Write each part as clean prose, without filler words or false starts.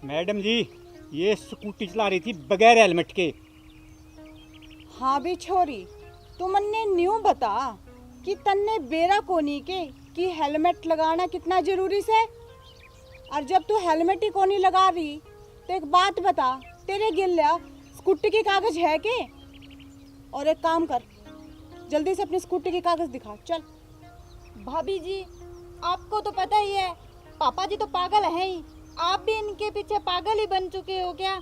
Madam जी, ये scooty चला रही थी बगैर हेलमेट के। हाँ भी छोरी, तू मन्ने न्यू बता कि तन्ने बेरा कोनी के कि हेलमेट लगाना कितना जरूरी से। और जब तू हेलमेट ही कोनी लगा रही तो एक बात बता, तेरे गिल्ला स्कूटी के कागज है के? और एक काम कर, जल्दी से अपनी स्कूटी के कागज दिखा, चल। भाभी जी, आपको तो पता ही है, पापा जी तो पागल हैं ही। आप भी इनके पीछे पागल ही बन चुके हो क्या?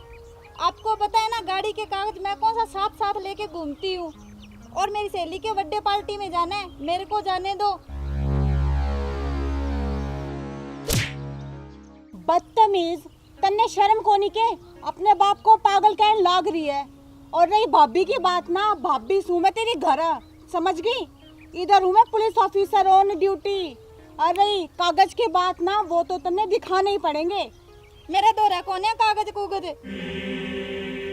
आपको पता है ना, गाड़ी के कागज मैं कौन सा साथ साथ लेके घूमती हूँ। और मेरी सहेली के बर्थडे पार्टी में जाना है, मेरे को जाने दो। बदतमीज, तन्ने शर्म कोनी के अपने बाप को पागल कहने लाग रही है। और रही भाभी की बात ना, भाभी सू मैं तेरी घर, समझ गई? इधर हूँ मैं पुलिस ऑफिसर ऑन ड्यूटी। और रही कागज की बात ना, वो तो तन्ने दिखाने ही पड़ेंगे। मेरे दो कौन है कागज कुगज?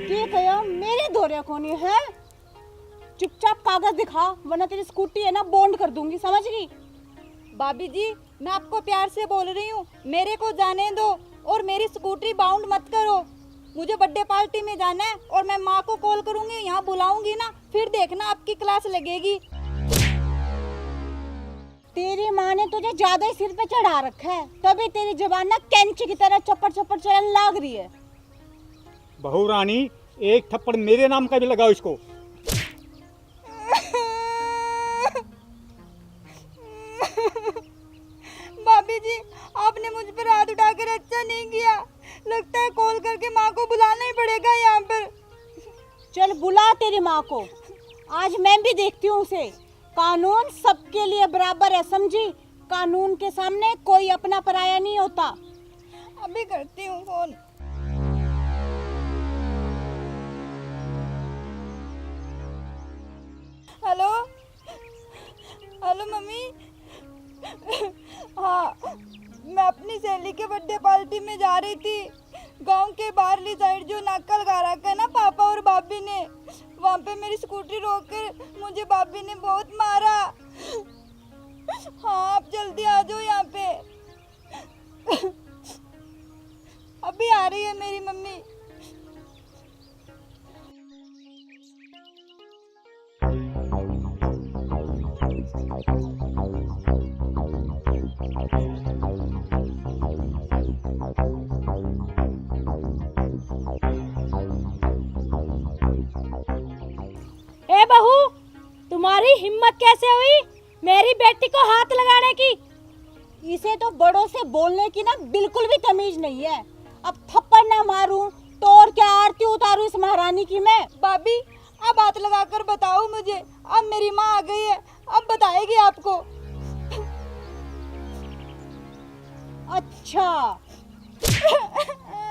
ठीक है, मेरे दौरे कोनी है। चुपचाप कागज दिखा, वरना तेरी स्कूटी है ना बॉन्ड कर दूंगी, समझ गई? भाभी जी, मैं आपको प्यार से बोल रही हूँ, मेरे को जाने दो और मेरी स्कूटरी बाउंड मत करो। मुझे बर्थडे पार्टी में जाना है और मैं माँ को कॉल करूंगी, यहाँ बुलाऊंगी ना, फिर देखना आपकी क्लास लगेगी। तेरी माँ ने तुझे ज्यादा ही सिर पे चढ़ा रखा है, तभी तेरी जबान ना कैंची की तरह चप्पड़ चप्पड़ चलने लाग रही है। बहू रानी, एक थप्पड़ मेरे नाम का भी लगाओ इसको। भाभी जी, आपने मुझ पर हाथ उठाकर अच्छा नहीं किया। लगता है कॉल करके माँ को बुलाना ही पड़ेगा यहाँ पर। चल बुला तेरी माँ को, आज मैं भी देखती हूँ उसे। कानून सबके लिए बराबर है, समझी? कानून के सामने कोई अपना पराया नहीं होता। अभी करती हूँ फोन। Hello hello mummy. हाँ, मैं अपनी सहेली के बर्थडे पार्टी में जा रही थी। गांव के बाहरली साइड जो नाका लगा रखा है ना पापा और भाभी ने, वहाँ पे मेरी स्कूटी रोककर मुझे भाभी ने बहुत मारा। हाँ, आप जल्दी आ जाओ यहाँ पे। अभी आ रही है मेरी मम्मी। ए बहू, तुम्हारी हिम्मत कैसे हुई मेरी बेटी को हाथ लगाने की? इसे तो बड़ों से बोलने की ना बिल्कुल भी तमीज नहीं है। अब थप्पड़ ना मारूं तो और क्या आरती उतारूं इस महारानी की मैं? भाभी, अब हाथ लगाकर बताओ मुझे। अब मेरी माँ आ गई है, अब बताएगी आपको। अच्छा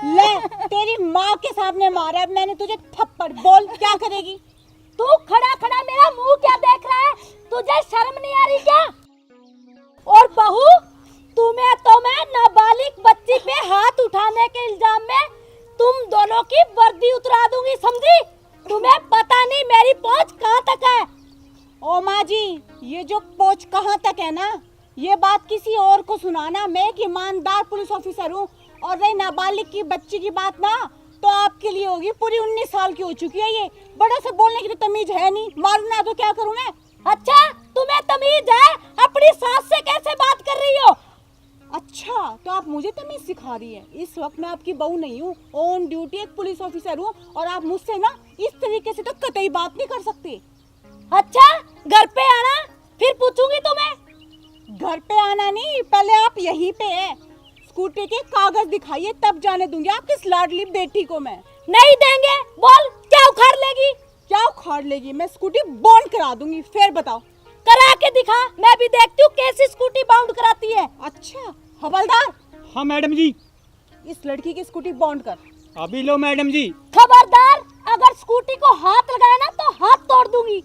ले, तेरी माँ के सामने मारा है मैंने तुझे थप्पड़, बोल क्या करेगी? तू खड़ा खड़ा मेरा मुंह क्या देख रहा है? तुझे शर्म नहीं आ रही क्या? और बहू, तुम्हें तो मैं नाबालिग बच्ची पे हाथ उठाने के इल्जाम में तुम दोनों की वर्दी उतरा दूंगी, समझी? तुम्हें पता नहीं मेरी पहुंच कहाँ तक है। ओ माँ जी, ये जो पहुंच कहाँ तक है ना, ये बात किसी और को सुनाना। मैं एक ईमानदार पुलिस ऑफिसर हूँ। और रही नाबालिग की बच्ची की बात ना, तो आपके लिए होगी, पूरी 19 साल की हो चुकी है ये। बड़ों से बोलने की तो तमीज है नहीं, मालूम ना तो क्या करूँ मैं? अच्छा, तुम्हें तमीज है? अपनी सास से कैसे बात कर रही हो? अच्छा, तो आप मुझे तमीज सिखा रही है? इस वक्त मैं आपकी बहू नहीं हूँ, ऑन ड्यूटी एक पुलिस ऑफिसर हूँ। और आप मुझसे ना इस तरीके से तो कतई बात नहीं कर सकते। अच्छा, घर पे आना, फिर पूछूंगी तुम्हें। घर पे आना नहीं, पहले आप यहीं पे है। स्कूटी के कागज दिखाइए, तब जाने दूंगी आपकी इस लाडली बेटी को मैं। नहीं देंगे, बोल क्या उखाड़ लेगी? क्या उखाड़ लेगी? मैं स्कूटी बॉन्ड करा दूंगी, फिर बताओ। करा के दिखा, मैं भी देखती हूँ कैसी स्कूटी बाउंड कराती है। अच्छा हवलदार, हाँ मैडम जी। इस लड़की की स्कूटी बॉन्ड कर। अभी लो मैडम जी। खबरदार, अगर स्कूटी को हाथ लगाया ना तो हाथ तोड़ दूंगी।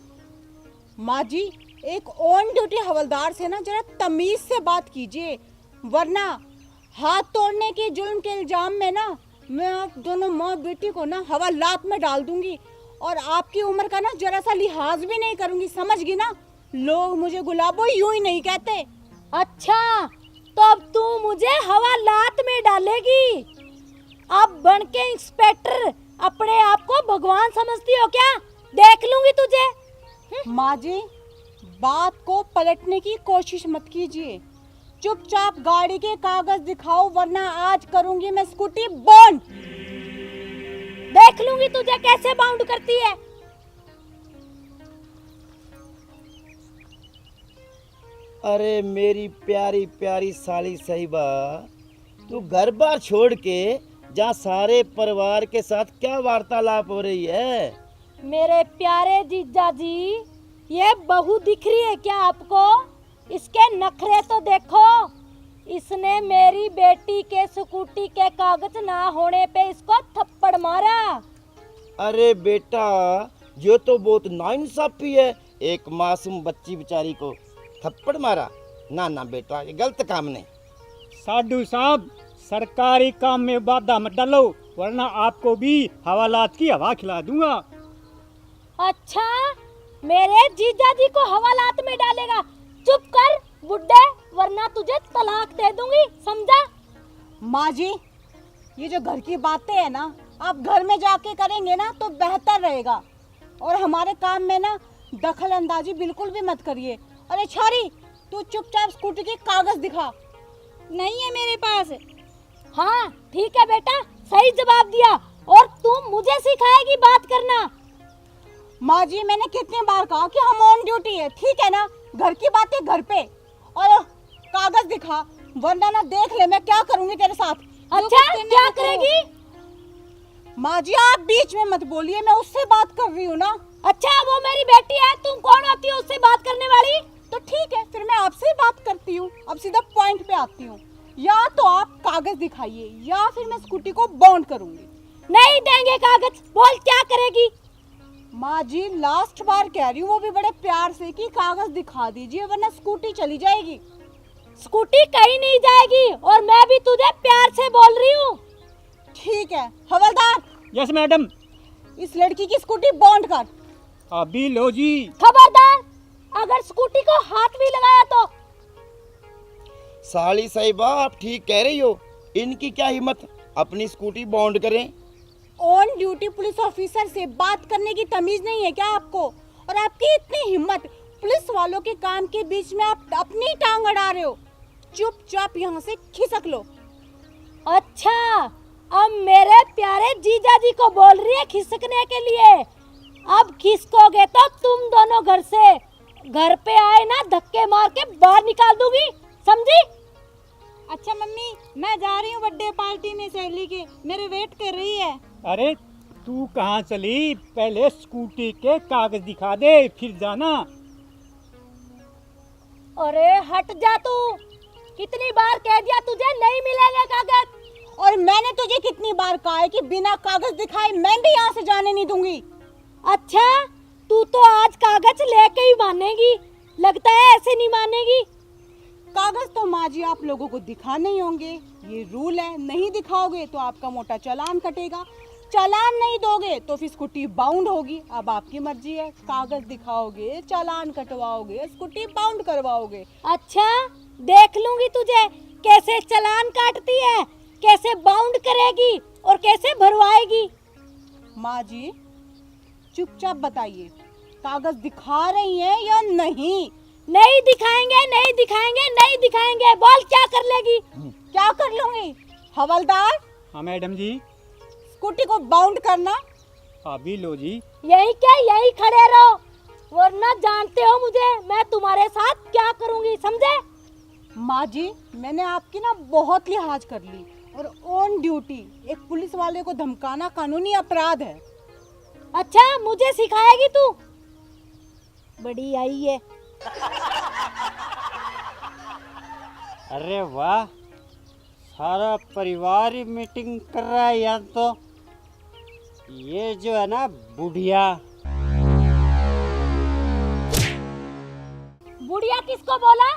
माँ जी, एक ऑन ड्यूटी हवलदार से ना जरा तमीज से बात कीजिए, वरना हाथ तोड़ने के जुल्म के इल्जाम में ना मैं आप दोनों माँ बेटी को ना हवालात में डाल दूंगी। और आपकी उम्र का ना जरा सा लिहाज भी नहीं करूंगी, समझ गई ना? लोग मुझे गुलाबो यूं ही नहीं कहते। अच्छा, तो अब तू मुझे हवालात में डालेगी? आप बन के इंस्पेक्टर अपने आप को भगवान समझती हो क्या? देख लूंगी तुझे। माँ जी, बात को पलटने की कोशिश मत कीजिए। चुपचाप गाड़ी के कागज दिखाओ, वरना आज करूंगी मैं स्कूटी बंद। देख लूंगी तुझे कैसे बाउंड करती है। अरे मेरी प्यारी प्यारी साली साहिबा, तू घर बार छोड़ के जहाँ सारे परिवार के साथ क्या वार्तालाप हो रही है? मेरे प्यारे जीजा जी, ये बहू दिख रही है क्या आपको? इसके नखरे तो देखो। इसने मेरी बेटी के स्कूटी के कागज ना होने पे इसको थप्पड़ मारा। अरे बेटा, ये तो बहुत नाइंसाफी है, एक मासूम बच्ची बेचारी को थप्पड़ मारा। ना ना बेटा, ये गलत काम नहीं। साधु साहब, सरकारी काम में बाधा मत डालो, वरना आपको भी हवालात की हवा खिला दूंगा। अच्छा, मेरे जीजा जी को हवालात में डालेगा? चुप कर बुड्ढे, वरना तुझे तलाक दे दूंगी, समझा? माँ जी, ये जो घर की बातें है ना, आप घर में जाके करेंगे ना तो बेहतर रहेगा। और हमारे काम में ना दखल अंदाजी बिल्कुल भी मत करिए। अरे छोरी, तू चुपचाप स्कूटी के कागज दिखा। नहीं है मेरे पास। हाँ ठीक है बेटा, सही जवाब दिया। और तुम मुझे सिखाएगी बात करना? माँ जी, मैंने कितनी बार कहा कि हम ऑन ड्यूटी है, ठीक है ना? घर की बातें घर पे, और कागज दिखा, वरना ना देख ले मैं क्या करूंगी तेरे साथ। अच्छा, क्या करेगी? माँ जी, आप बीच में मत बोलिए, मैं उससे बात कर रही हूँ ना। अच्छा, वो मेरी बेटी है, तुम कौन होती हो उससे बात करने वाली? तो ठीक है, फिर मैं आपसे बात करती हूँ। अब सीधा पॉइंट पे आती हूँ। या तो आप कागज दिखाइए, या फिर मैं स्कूटी को बॉन्ड करूंगी। नहीं देंगे कागज। बोल क्या करेगी? माँ जी, लास्ट बार कह रही हूँ, वो भी बड़े प्यार से, कि कागज दिखा दीजिए, वरना स्कूटी चली जाएगी। स्कूटी कहीं नहीं जाएगी, और मैं भी तुझे प्यार से बोल रही हूँ। ठीक है हवलदार, यस मैडम। इस लड़की की स्कूटी बॉन्ड कर। अभी लो जी। खबरदार, अगर स्कूटी को हाथ भी लगाया तो। साली साहिबा, आप ठीक कह रही हो। इनकी क्या हिम्मत, अपनी स्कूटी बॉन्ड करें। ऑन ड्यूटी पुलिस ऑफिसर से बात करने की तमीज नहीं है क्या आपको? और आपकी इतनी हिम्मत, पुलिस वालों के काम के बीच में आप अपनी टांग अड़ा रहे हो। चुपचाप यहाँ से खिसक लो। अच्छा, अब मेरे प्यारे जीजा जी को बोल रही है खिसकने के लिए। अब खिसकोगे तो तुम दोनों घर से, घर पे आए ना धक्के मार के बाहर निकाल दूंगी, समझी? अच्छा मम्मी, मैं जा रही हूँ बर्थडे पार्टी में सहेली के, मेरे वेट कर रही है। अरे तू कहाँ चली? पहले स्कूटी के कागज दिखा दे, फिर जाना। अरे हट जा तू, कितनी बार कह दिया तुझे नहीं मिलेगा कागज। और मैंने तुझे कितनी बार कहा है कि बिना कागज दिखाए मैं भी यहाँ से जाने नहीं दूंगी। अच्छा, तू तो आज कागज लेके ही मानेगी, लगता है ऐसे नहीं मानेगी। कागज तो माँ जी आप लोगों को दिखाने ही होंगे, ये रूल है। नहीं दिखाओगे तो आपका मोटा चालान कटेगा, चालान नहीं दोगे तो फिर स्कूटी बाउंड होगी। अब आपकी मर्जी है, कागज दिखाओगे, चालान कटवाओगे, स्कूटी बाउंड करवाओगे। अच्छा, देख लूंगी तुझे कैसे चालान काटती है, कैसे बाउंड करेगी और कैसे भरवाएगी। माँ जी, चुपचाप बताइए, कागज दिखा रही हैं या नहीं? नहीं दिखाएंगे, नहीं दिखाएंगे, नहीं दिखाएंगे। बोल क्या कर लेगी? क्या कर लूंगी? हवलदार, हाँ मैडम जी। स्कूटी को बाउंड करना। अभी लो जी। यही क्या, यही खड़े रहो, वरना जानते हो मुझे, मैं तुम्हारे साथ क्या करूंगी, समझे? माँ जी, मैंने आपकी ना बहुत लिहाज कर ली, और ऑन ड्यूटी एक पुलिस वाले को धमकाना कानूनी अपराध है। अच्छा, मुझे सिखाएगी तू? बड़ी आई है। अरे वाह, सारा परिवार ही मीटिंग कर रहा है यहाँ तो। ये जो है ना बुढ़िया। बुढ़िया किसको बोला?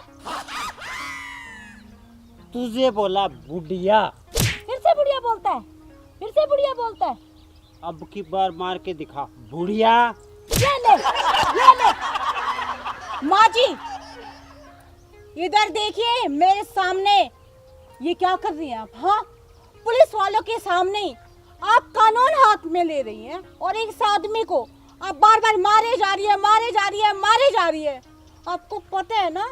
तुझे बोला बुढ़िया। फिर से बुढ़िया बोलता है, फिर से बुढ़िया बोलता है। अब की बार मार के दिखा, बुढ़िया। ये ले, ये ले। माँ जी, इधर देखिए मेरे सामने, ये क्या कर रही हैं आप? हाँ, पुलिस वालों के सामने ही आप कानून हाथ में ले रही हैं और एक आदमी को आप बार बार मारे जा रही है, मारे जा रही है, मारे जा रही है। आपको पता है ना,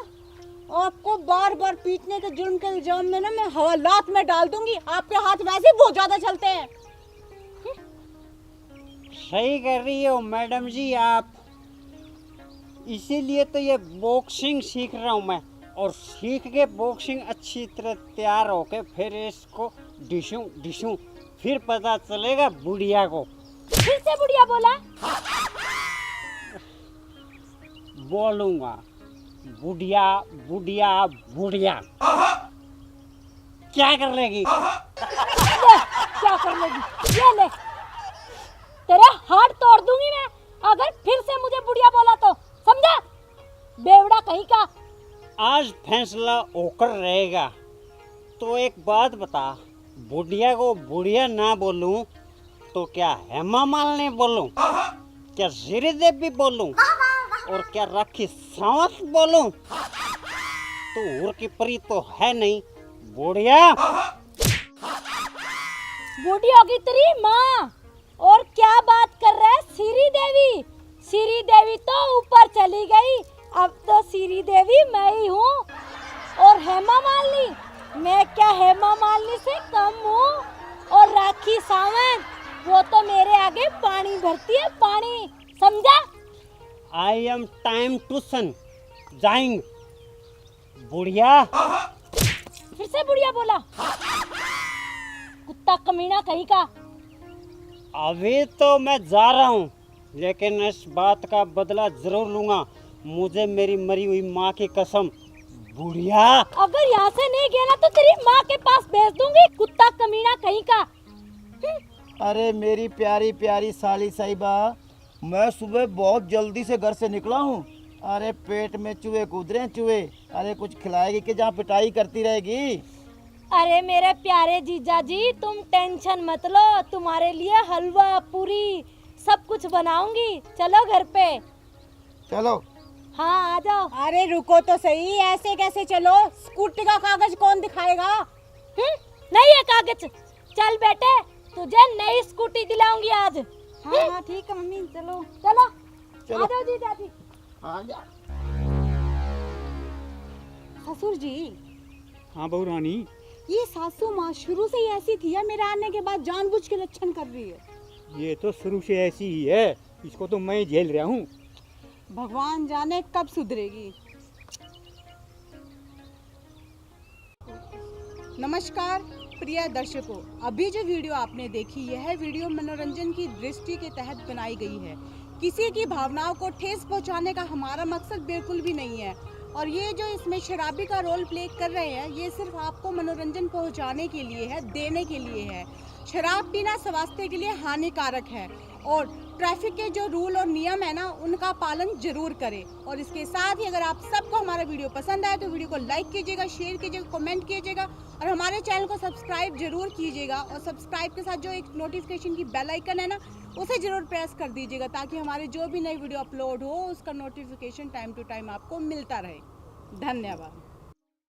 आपको बार बार पीटने के जुर्म के इल्जाम में ना मैं हवालात में डाल दूंगी। आपके हाथ वैसे ही बहुत ज्यादा चलते हैं। सही कर रही हो मैडम जी आप। इसीलिए तो ये बॉक्सिंग सीख रहा हूँ मैं, और सीख के बॉक्सिंग अच्छी तरह तैयार होके फिर इसको डिशूं फिर पता चलेगा बुढ़िया को। फिर से बुढ़िया बोला? बोलूंगा बुढ़िया बुढ़िया बुढ़िया। क्या कर लेगी? ले, क्या कर लेगी? ये ले, तेरे हाथ तोड़ दूंगी मैं अगर फिर से मुझे बुढ़िया बोला तो, समझा? बेवड़ा कहीं का। आज फैसला होकर रहेगा। तो एक बात बता, बुढ़िया को बुढ़िया ना बोलूं तो क्या हेमा मालिनी बोलूं, क्या श्री देवी बोलूं, और क्या राखी सावंत बोलूं? तो उर की परी तो है नहीं, बुढ़िया। बूढ़ी होगी तेरी माँ। और क्या बात कर रहा है श्री देवी? श्री देवी तो ऊपर चली गई, अब तो श्री देवी मैं ही हूँ। और हेमा मालिनी, मैं क्या हेमा मालिनी से कम हूँ? और राखी सावंत, वो तो मेरे आगे पानी भरती है, पानी, समझा? आई एम टाइम टू सन जाइंग बुढ़िया। फिर से बुढ़िया बोला? कुत्ता कमीना कहीं का। अभी तो मैं जा रहा हूँ, लेकिन इस बात का बदला जरूर लूंगा। मुझे मेरी मरी हुई माँ की कसम, बुढ़िया। अगर यहाँ से नहीं गया ना तो तेरी माँ के पास भेज दूंगी, कुत्ता कमीना कहीं का। अरे मेरी प्यारी प्यारी साली साहिबा, मैं सुबह बहुत जल्दी से घर से निकला हूँ। अरे पेट में चूहे कूद रहे हैं, चूहे। अरे कुछ खिलाएगी कि जहाँ पिटाई करती रहेगी? अरे मेरे प्यारे जीजा जी, तुम टेंशन मत लो, तुम्हारे लिए हलवा पूरी सब कुछ बनाऊंगी। चलो घर पे। चलो। हाँ आ जाओ। अरे रुको तो सही, ऐसे कैसे चलो? स्कूटी का कागज कौन दिखाएगा? नहीं है कागज। चल बेटे, तुझे नई स्कूटी दिलाऊंगी आज। हाँ हाँ ठीक है मम्मी, चलो। चलो चलो। आ जाओ जीजा जी। आ जा। ससुर जी, हाँ बहू रानी, ये सासू माँ शुरू से ही ऐसी थी या मेरे आने के बाद जानबूझ के लक्षण कर रही है? ये तो शुरू से ऐसी ही है, इसको तो मैं झेल रहा हूँ। भगवान जाने कब सुधरेगी। नमस्कार प्रिय दर्शकों, अभी जो वीडियो आपने देखी यह वीडियो मनोरंजन की दृष्टि के तहत बनाई गई है। किसी की भावनाओं को ठेस पहुंचाने का हमारा मकसद बिल्कुल भी नहीं है। और ये जो इसमें शराबी का रोल प्ले कर रहे हैं, ये सिर्फ आपको मनोरंजन पहुंचाने के लिए है, देने के लिए है। शराब पीना स्वास्थ्य के लिए हानिकारक है और ट्रैफिक के जो रूल और नियम है ना, उनका पालन जरूर करें। और इसके साथ ही अगर आप सबको हमारा वीडियो पसंद आए तो वीडियो को लाइक कीजिएगा, शेयर कीजिएगा, कमेंट कीजिएगा और हमारे चैनल को सब्सक्राइब जरूर कीजिएगा। और सब्सक्राइब के साथ जो एक नोटिफिकेशन की बेल आइकन है ना, उसे जरूर प्रेस कर दीजिएगा ताकि हमारे जो भी नई वीडियो अपलोड हो उसका नोटिफिकेशन टाइम टू टाइम आपको मिलता रहे। धन्यवाद।